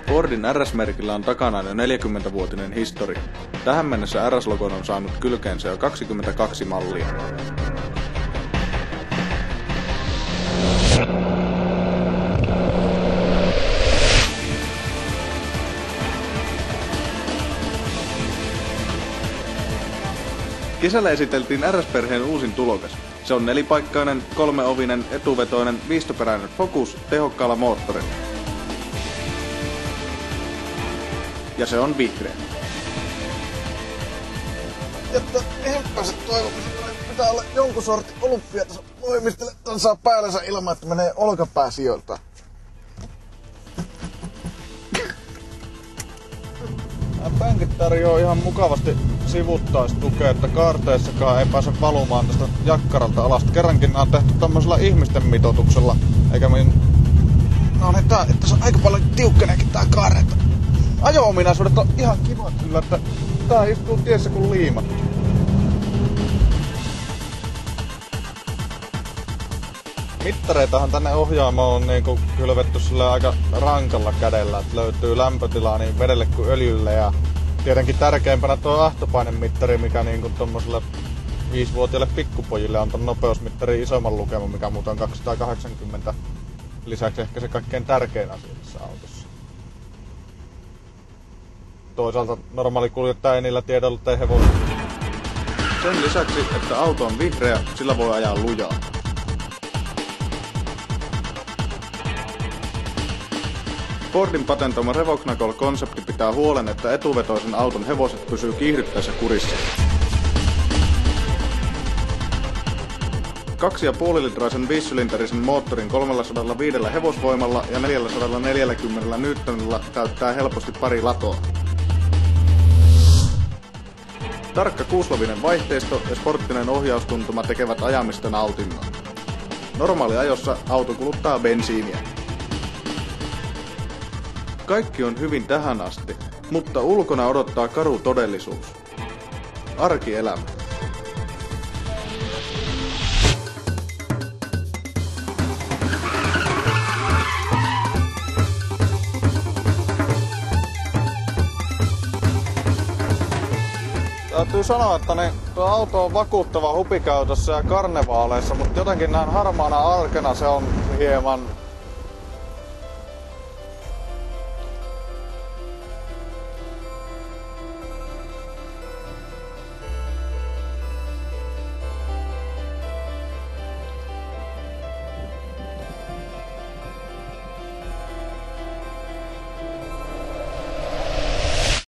Fordin RS-merkillä on takanaan jo 40-vuotinen historia. Tähän mennessä RS-logon on saanut kylkeensä jo 22 mallia. Kesällä esiteltiin RS-perheen uusin tulokas. Se on nelipaikkainen, kolmeovinen, etuvetoinen, viistoperäinen Focus tehokkaalla moottorilla. Ja se on vihreä. Jotta hemppäiset toivomukset pitää olla jonkun sortin olympiatason voimistele tansaa päällänsä ilman, että menee olkapää sijoiltaan. Nämä penkit tarjoaa ihan mukavasti sivuttaistukea, että kaarteessakaan ei pääse valumaan tästä jakkaralta alas. Kerrankin nämä on tehty tämmöisellä ihmisten mitoituksella, eikä No niin, tässä on aika paljon tiukkeneekin tää kaare. Ajo-ominaisuudet on ihan kivat kyllä, että tää istuu tiessä kuin liimattu. Mittareitahan tänne ohjaamoon on niinku kylvetty sillä aika rankalla kädellä, että löytyy lämpötilaa niin vedelle kuin öljylle ja tietenkin tärkeimpänä tuo ahtopainemmittari, mikä niinku tommoselle 5-vuotiaille pikkupojille on ton nopeusmittari isomman lukeman, mikä muuten on 280. Lisäksi ehkä se kaikkein tärkein asia tässä autossa. Toisaalta normaali kuljettaja ei niillä tiedolla tee hevosta. Sen lisäksi, että auto on vihreä, sillä voi ajaa lujaa. Fordin patentoima Revo-Knuckle-konsepti pitää huolen, että etuvetoisen auton hevoset pysyy kiihdyttäessä kurissa. 2,5-litraisen 5-sylinterisen moottorin 305 hevosvoimalla ja 440 newtonilla täyttää helposti pari latoa. Tarkka 6-lovinen vaihteisto ja sporttinen ohjaustuntuma tekevät ajamista nautinnon. Normaaliajossa auto kuluttaa bensiiniä. Kaikki on hyvin tähän asti, mutta ulkona odottaa karu todellisuus. Arkielämä. Täytyy sanoa, että tuo auto on vakuuttava hupikäytössä ja karnevaaleissa, mutta jotenkin näin harmaana arkena se on hieman